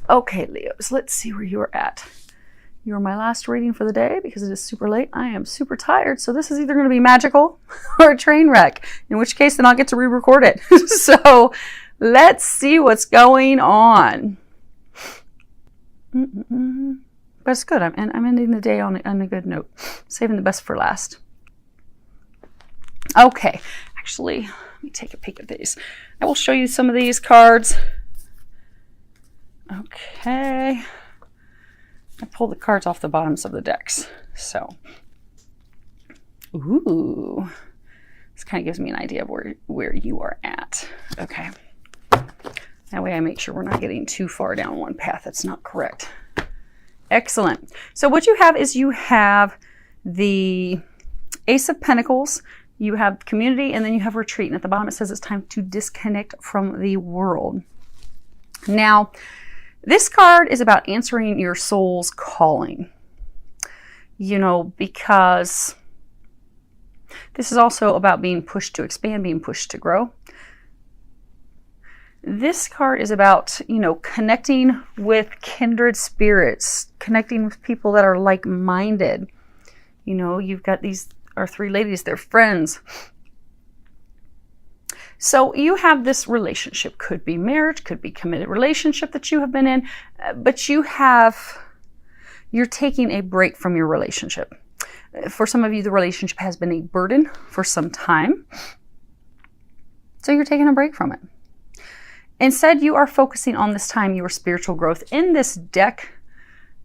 Okay, Leos, let's see where you're at. You're my last reading for the day because it is super late. I am super tired, so this is either going to be magical or a train wreck, in which case then I'll get to re-record it. So let's see what's going on. But it's good. I'm ending the day on a good note, saving the best for last. Okay, actually, let me take a peek at these. I will show you some of these cards. Okay. I pulled the cards off the bottoms of the decks. So, ooh, this kind of gives me an idea of where you are at. Okay. That way I make sure we're not getting too far down one path that's not correct. Excellent. So what you have is you have the Ace of Pentacles, you have community, and then you have retreat. And at the bottom it says it's time to disconnect from the world. Now, this card is about answering your soul's calling, you know, because this is also about being pushed to expand, being pushed to grow. This card is about, you know, connecting with kindred spirits, connecting with people that are like-minded. You know, you've got these are three ladies, they're friends. So you have this relationship, could be marriage, could be committed relationship that you have been in, but you're taking a break from your relationship. For some of you, the relationship has been a burden for some time. So you're taking a break from it. Instead, you are focusing on this time, your spiritual growth. In this deck,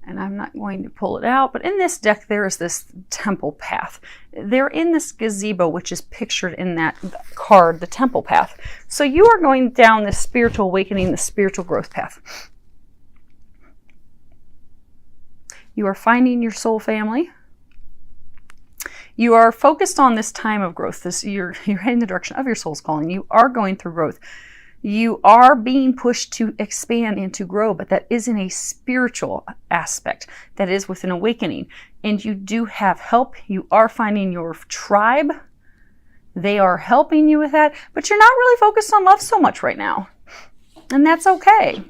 and I'm not going to pull it out, but in this deck, there is this temple path. They're in this gazebo, which is pictured in that card, the temple path. So you are going down this spiritual awakening, the spiritual growth path. You are finding your soul family. You are focused on this time of growth. You're heading in the direction of your soul's calling. You are going through growth. You are being pushed to expand and to grow, but that is in a spiritual aspect. That is with an awakening. And you do have help. You are finding your tribe. They are helping you with that, but you're not really focused on love so much right now. And that's okay.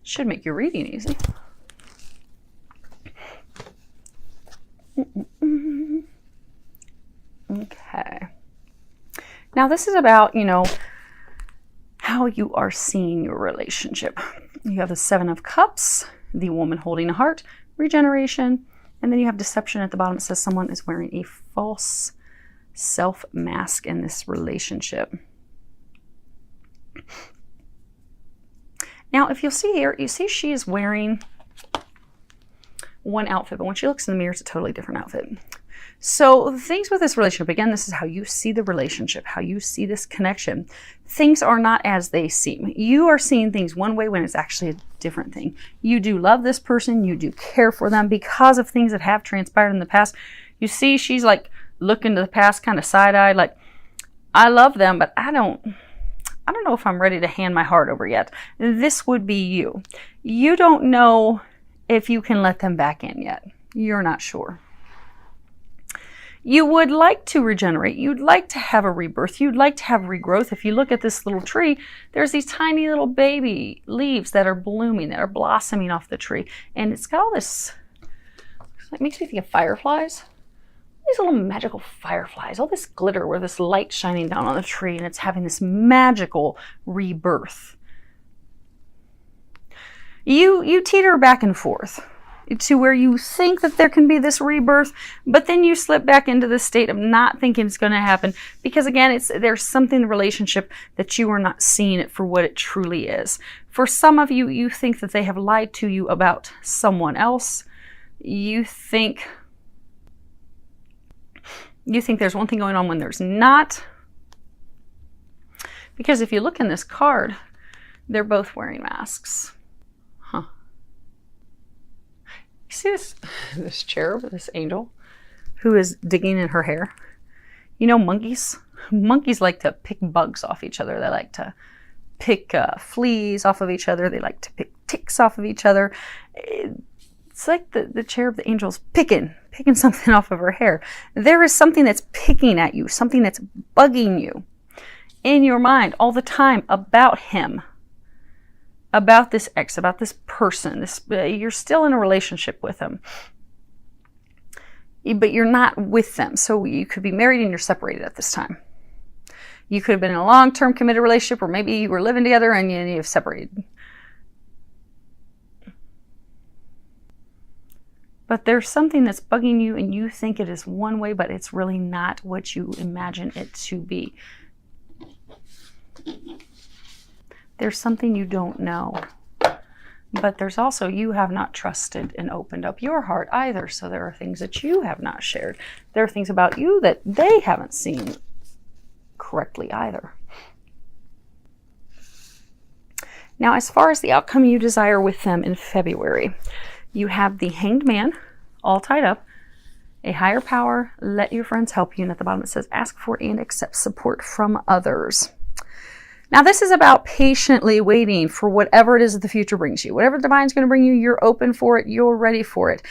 Should make your reading easy. Okay. Now this is about, you know, how you are seeing your relationship. You have the Seven of Cups, the woman holding a heart, regeneration, and then you have deception at the bottom. It says someone is wearing a false self mask in this relationship. Now, if you'll see here, you see she is wearing one outfit, but when she looks in the mirror, it's a totally different outfit. So the things with this relationship, again, this is how you see the relationship, how you see this connection. Things are not as they seem. You are seeing things one way when it's actually a different thing. You do love this person. You do care for them because of things that have transpired in the past. You see, she's like looking to the past kind of side-eyed, like, I love them, but I don't know if I'm ready to hand my heart over yet. This would be you. You don't know if you can let them back in yet. You're not sure. You would like to regenerate. You'd like to have a rebirth. You'd like to have regrowth. If you look at this little tree, there's these tiny little baby leaves that are blooming, that are blossoming off the tree. And it's got all this, it makes me think of fireflies. These little magical fireflies, all this glitter where this light shining down on the tree and it's having this magical rebirth. You teeter back and forth to where you think that there can be this rebirth, but then you slip back into the state of not thinking it's going to happen because, again, there's something in the relationship that you are not seeing it for what it truly is. For some of you, you think that they have lied to you about someone else. You think there's one thing going on when there's not. Because if you look in this card, they're both wearing masks. Huh. You see this cherub, this angel, who is digging in her hair? You know monkeys? Monkeys like to pick bugs off each other. They like to pick fleas off of each other. They like to pick ticks off of each other. It's like the cherub, the angel's picking something off of her hair. There is something that's picking at you, something that's bugging you. in your mind all the time about him, about this ex, about this person. You're still in a relationship with him, but you're not with them. So you could be married and you're separated at this time. You could have been in a long-term committed relationship, or maybe you were living together and you've separated. But there's something that's bugging you and you think it is one way, but it's really not what you imagine it to be. There's something you don't know. But there's also, you have not trusted and opened up your heart either. So there are things that you have not shared. There are things about you that they haven't seen correctly either. Now, as far as the outcome you desire with them in February, you have the Hanged Man, all tied up, a higher power, let your friends help you, and at the bottom it says, ask for and accept support from others. Now, this is about patiently waiting for whatever it is that the future brings you. Whatever the divine's going to bring you, you're open for it, you're ready for it.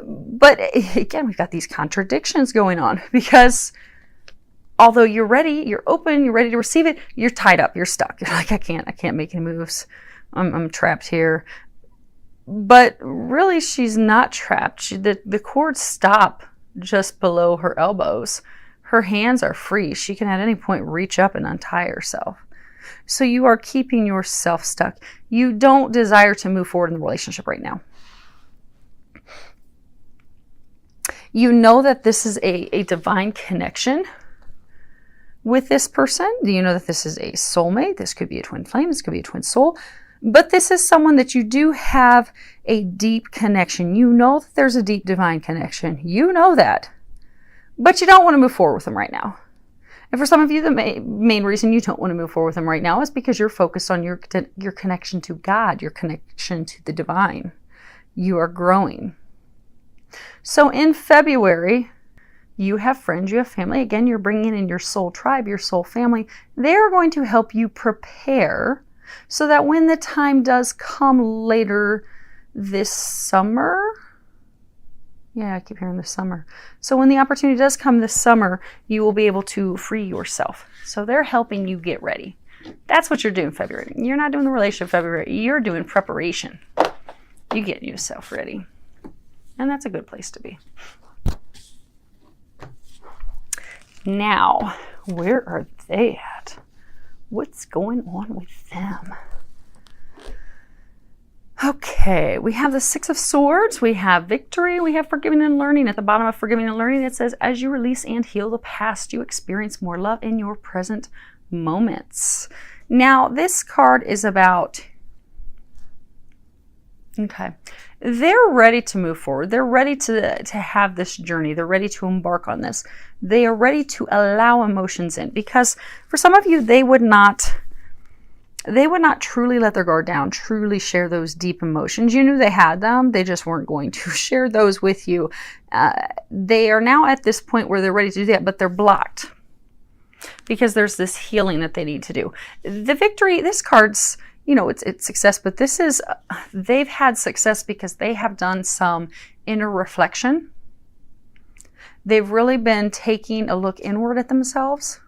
But again, we've got these contradictions going on, because although you're ready, you're open, you're ready to receive it, you're tied up, you're stuck. You're like, I can't make any moves. I'm trapped here. But really, she's not trapped. The cords stop just below her elbows. Her hands are free. She can at any point reach up and untie herself. So you are keeping yourself stuck. You don't desire to move forward in the relationship right now. You know that this is a divine connection with this person. You know that this is a soulmate. This could be a twin flame. This could be a twin soul. But this is someone that you do have a deep connection. You know that there's a deep divine connection. You know that. But you don't want to move forward with them right now. And for some of you, the main reason you don't want to move forward with them right now is because you're focused on your connection to God, your connection to the divine. You are growing. So in February, you have friends, you have family. Again, you're bringing in your soul tribe, your soul family. They're going to help you prepare so that when the time does come later this summer, yeah, I keep hearing this summer. So when the opportunity does come this summer, you will be able to free yourself. So they're helping you get ready. That's what you're doing in February. You're not doing the relationship February. You're doing preparation. You get yourself ready. And that's a good place to be. Now, where are they at? What's going on with them? Okay, we have the Six of Swords, we have victory, we have forgiving and learning. At the bottom of forgiving and learning, it says, as you release and heal the past, you experience more love in your present moments. Now, this card is about, they're ready to move forward. They're ready to have this journey. They're ready to embark on this. They are ready to allow emotions in, because for some of you, they would not truly let their guard down, truly share those deep emotions. You knew they had them. They just weren't going to share those with you. They are now at this point where they're ready to do that, but they're blocked because there's this healing that they need to do. The victory, this card's, it's success, but this is, they've had success because they have done some inner reflection. They've really been taking a look inward at themselves.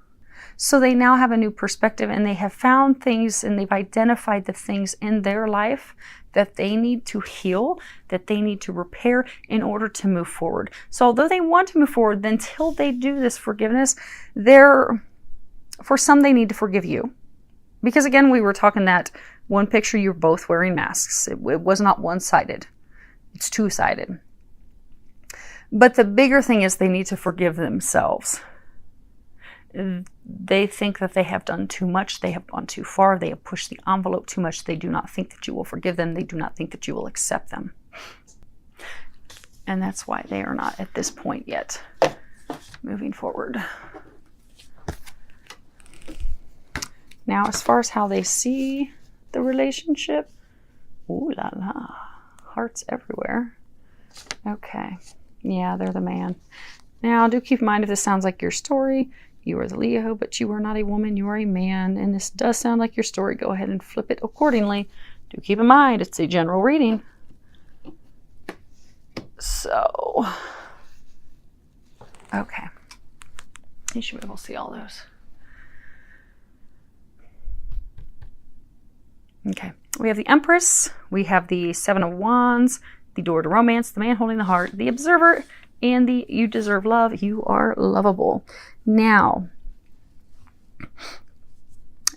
So they now have a new perspective, and they have found things, and they've identified the things in their life that they need to heal, that they need to repair in order to move forward. So although they want to move forward, until they do this forgiveness, for some, they need to forgive you. Because again, we were talking that one picture, you're both wearing masks. It was not one-sided. It's two-sided. But the bigger thing is they need to forgive themselves. They think that they have done too much. They have gone too far. They have pushed the envelope too much. They do not think that you will forgive them. They do not think that you will accept them. And that's why they are not at this point yet moving forward. Now, as far as how they see the relationship, ooh la la, hearts everywhere. Okay, yeah, they're the man. Now, do keep in mind, if this sounds like your story, you are the Leo, but you are not a woman, you are a man, and this does sound like your story. Go ahead and flip it accordingly. Do keep in mind, it's a general reading. So, okay. You should be able to see all those. Okay, we have the Empress, we have the Seven of Wands, the Door to Romance, the Man Holding the Heart, the Observer, and the You Deserve Love, you are lovable. Now,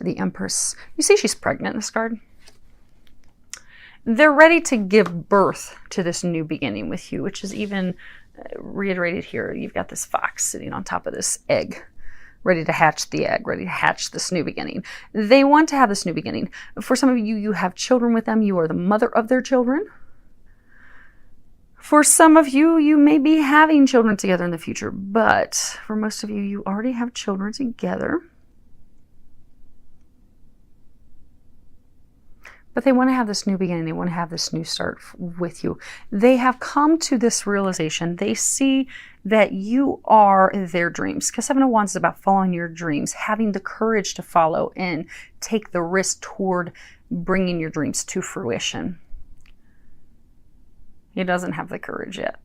the Empress, you see she's pregnant in this card. They're ready to give birth to this new beginning with you, which is even reiterated here. You've got this fox sitting on top of this egg, ready to hatch the egg, ready to hatch this new beginning. They want to have this new beginning. For some of you, you have children with them. You are the mother of their children. For some of you, you may be having children together in the future, but for most of you, you already have children together. But they want to have this new beginning. They want to have this new start with you. They have come to this realization. They see that you are their dreams. Because Seven of Wands is about following your dreams, having the courage to follow and take the risk toward bringing your dreams to fruition. He doesn't have the courage yet.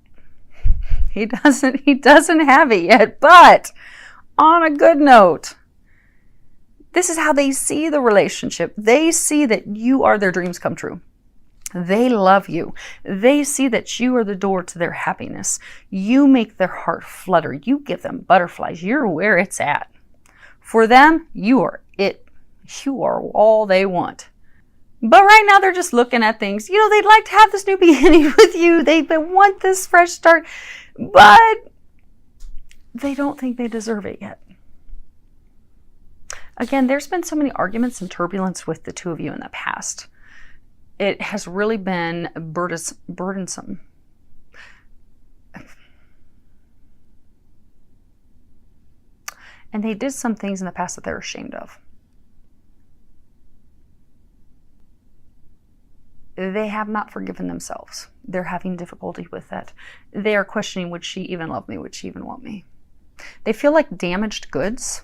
He doesn't have it yet. But on a good note, this is how they see the relationship. They see that you are their dreams come true. They love you. They see that you are the door to their happiness. You make their heart flutter. You give them butterflies. You're where it's at. For them, you are it. You are all they want. But right now, they're just looking at things. You know, they'd like to have this new beginning with you. They want this fresh start. But they don't think they deserve it yet. Again, there's been so many arguments and turbulence with the two of you in the past. It has really been burdensome. And they did some things in the past that they're ashamed of. They have not forgiven themselves. They're having difficulty with that. They are questioning, would she even love me? Would she even want me? They feel like damaged goods.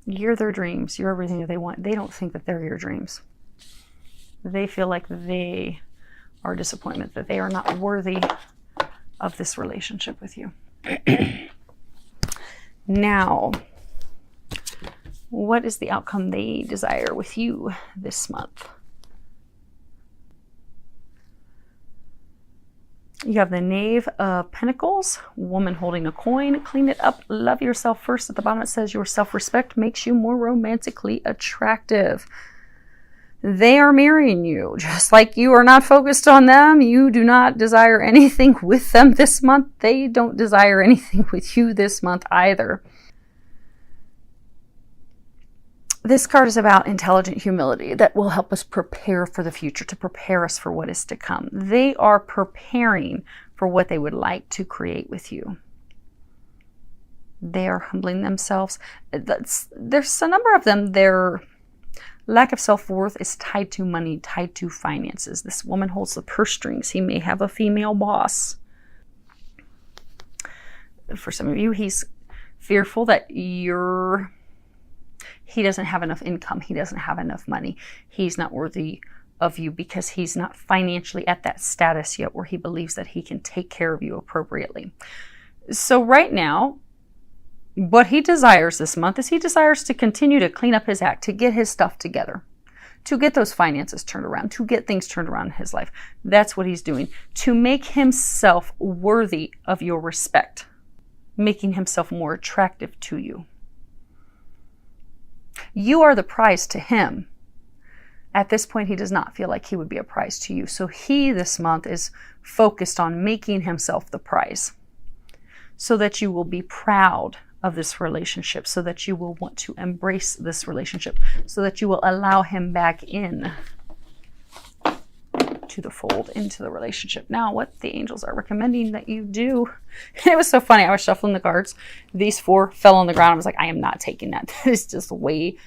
You're their dreams. You're everything that they want. They don't think that they're your dreams. They feel like they are disappointment, that they are not worthy of this relationship with you. Now, what is the outcome they desire with you this month? You have the Knave of Pentacles, woman holding a coin, clean it up, love yourself first. At the bottom it says your self-respect makes you more romantically attractive. They are marrying you. Just like you are not focused on them, you do not desire anything with them this month. They don't desire anything with you this month either. This card is about intelligent humility that will help us prepare for the future, to prepare us for what is to come. They are preparing for what they would like to create with you. They are humbling themselves. There's a number of them, their lack of self-worth is tied to money, tied to finances. This woman holds the purse strings. He may have a female boss. For some of you, he's fearful that he doesn't have enough income. He doesn't have enough money. He's not worthy of you because he's not financially at that status yet where he believes that he can take care of you appropriately. So right now, what he desires this month is he desires to continue to clean up his act, to get his stuff together, to get those finances turned around, to get things turned around in his life. That's what he's doing, to make himself worthy of your respect, making himself more attractive to you. You are the prize to him. At this point, he does not feel like he would be a prize to you. So he, this month, is focused on making himself the prize so that you will be proud of this relationship, so that you will want to embrace this relationship, so that you will allow him back in to the fold, into the relationship. Now, what the angels are recommending that you do, it was so funny. I was shuffling the cards. These 4 fell on the ground. I was like, I am not taking that. That is just way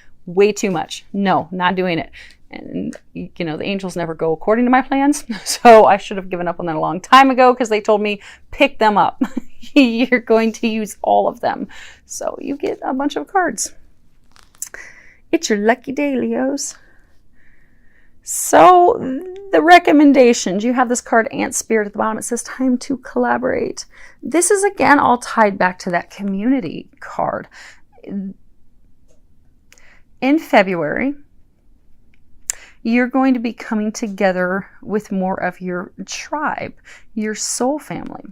too much. No, not doing it. And, you know, the angels never go according to my plans. So I should have given up on that a long time ago because they told me, pick them up. You're going to use all of them. So you get a bunch of cards. It's your lucky day, Leos. So the recommendations, you have this card Ant Spirit at the bottom. It says time to collaborate. This is again all tied back to that community card. In February, you're going to be coming together with more of your tribe, your soul family.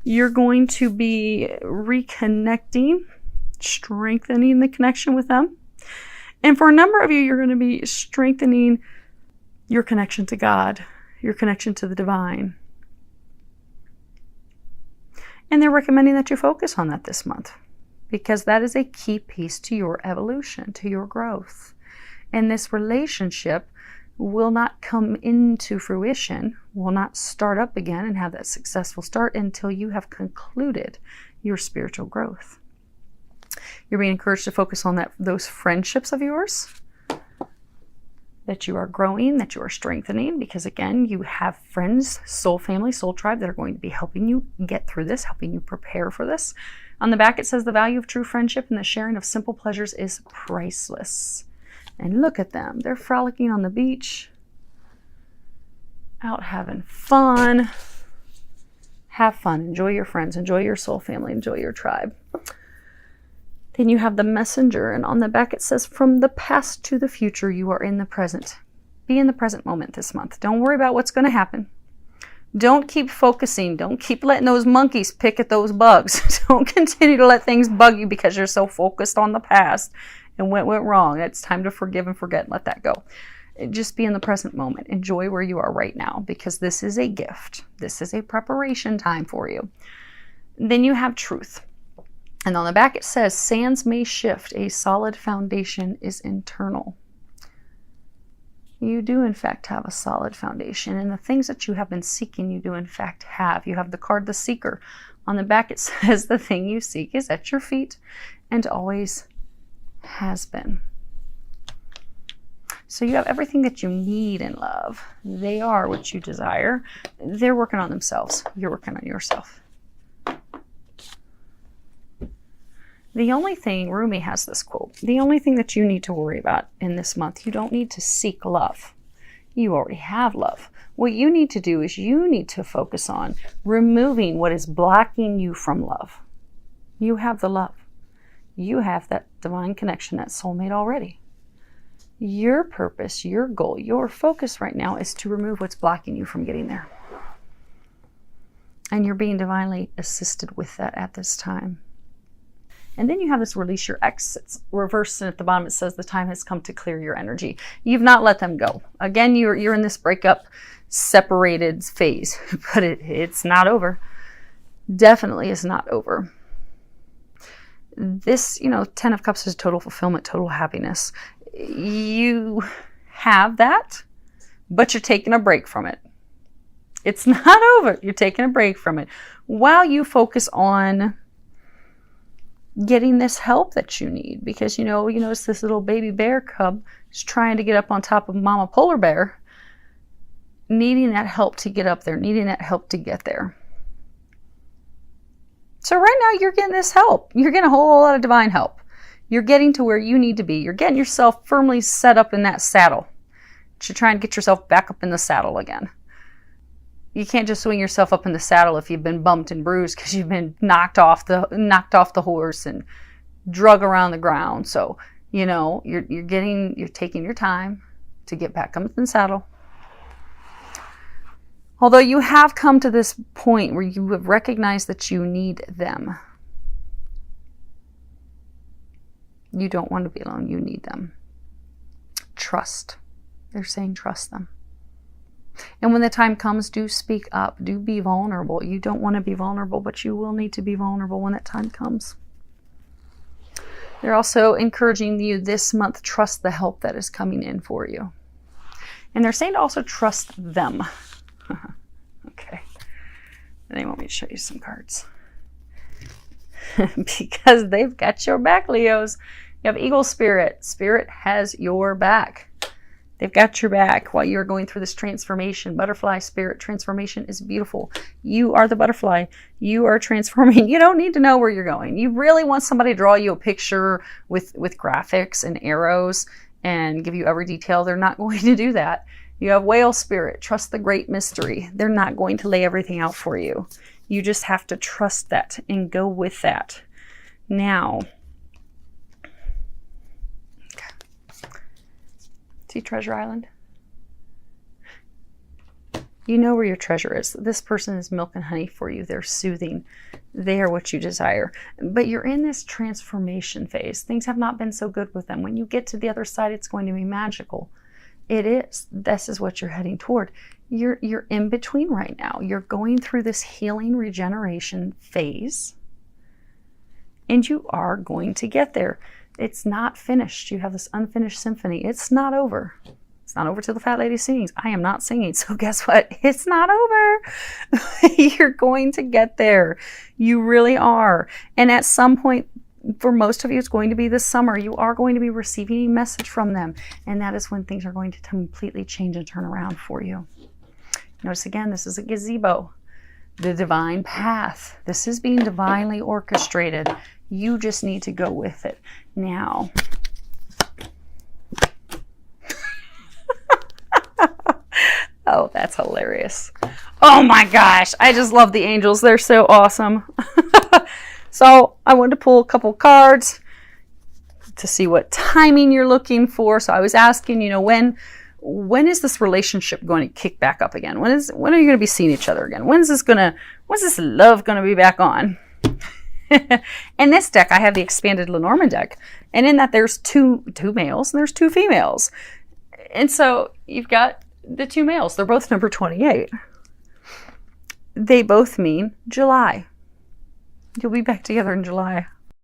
You're going to be reconnecting, strengthening the connection with them. And for a number of you, you're going to be strengthening your connection to God, your connection to the divine. And they're recommending that you focus on that this month, because that is a key piece to your evolution, to your growth. And this relationship will not come into fruition, will not start up again and have that successful start until you have concluded your spiritual growth. You're being encouraged to focus on those friendships of yours that you are growing, that you are strengthening, because again, you have friends, soul family, soul tribe that are going to be helping you get through this, helping you prepare for this. On the back, it says the value of true friendship and the sharing of simple pleasures is priceless. And look at them. They're frolicking on the beach, out having fun. Have fun. Enjoy your friends. Enjoy your soul family. Enjoy your tribe. Then you have the messenger. And on the back it says, from the past to the future, you are in the present. Be in the present moment this month. Don't worry about what's going to happen. Don't keep focusing. Don't keep letting those monkeys pick at those bugs. Don't continue to let things bug you because you're so focused on the past and what went wrong. It's time to forgive and forget and let that go. Just be in the present moment. Enjoy where you are right now, because this is a gift. This is a preparation time for you. Then you have truth. And on the back it says, sands may shift. A solid foundation is internal. You do in fact have a solid foundation. And the things that you have been seeking, you do in fact have. You have the card, the seeker. On the back it says, the thing you seek is at your feet and always has been. So you have everything that you need in love. They are what you desire. They're working on themselves. You're working on yourself. The only thing, Rumi has this quote, the only thing that you need to worry about in this month, you don't need to seek love. You already have love. What you need to do is you need to focus on removing what is blocking you from love. You have the love. You have that divine connection, that soulmate already. Your purpose, your goal, your focus right now is to remove what's blocking you from getting there. And you're being divinely assisted with that at this time. And then you have this release your ex. It's reversed, and at the bottom it says the time has come to clear your energy. You've not let them go. Again, you're in this breakup, separated phase, but it's not over. Definitely is not over. This, 10 of Cups is total fulfillment, total happiness. You have that, but you're taking a break from it. It's not over. You're taking a break from it while you focus on getting this help that you need, because you notice this little baby bear cub is trying to get up on top of mama polar bear, needing that help to get up there, needing that help to get there. So right now you're getting this help. You're getting a whole lot of divine help. You're getting to where you need to be. You're getting yourself firmly set up in that saddle. You're trying to get yourself back up in the saddle again. You can't just swing yourself up in the saddle if you've been bumped and bruised because you've been knocked off the horse and drug around the ground. So, you're taking your time to get back up in the saddle. Although you have come to this point where you have recognized that you need them. You don't want to be alone. You need them. Trust. They're saying trust them. And when the time comes, do speak up. Do be vulnerable. You don't want to be vulnerable, but you will need to be vulnerable when that time comes. They're also encouraging you this month, trust the help that is coming in for you. And they're saying to also trust them. Okay. They want me to show you some cards. Because they've got your back, Leos. You have Eagle Spirit. Spirit has your back. They've got your back while you're going through this transformation. Butterfly Spirit transformation is beautiful. You are the butterfly. You are transforming. You don't need to know where you're going. You really want somebody to draw you a picture with graphics and arrows and give you every detail. They're not going to do that. You have Whale Spirit. Trust the great mystery. They're not going to lay everything out for you. You just have to trust that and go with that. Now, See Treasure Island? You know where your treasure is. This person is milk and honey for you. They're soothing. They are what you desire. But you're in this transformation phase. Things have not been so good with them. When you get to the other side, it's going to be magical. It is. This is what you're heading toward. You're in between right now. You're going through this healing regeneration phase. And you are going to get there. It's not finished. You have this unfinished symphony. It's not over. It's not over till the fat lady sings. I am not singing. So guess what? It's not over. You're going to get there. You really are. And at some point, for most of you, it's going to be this summer. You are going to be receiving a message from them. And that is when things are going to completely change and turn around for you. Notice again, this is a gazebo. The divine path. This is being divinely orchestrated. You just need to go with it. Now, oh, that's hilarious. Oh my gosh. I just love the angels. They're so awesome. So I wanted to pull a couple cards to see what timing you're looking for. So I was asking, you know, when is this relationship going to kick back up again? When are you going to be seeing each other again? When's this love going to be back on? In this deck, I have the expanded Lenormand deck. And in that, there's two males and there's two females. And so you've got the two males. They're both number 28. They both mean July. You'll be back together in July.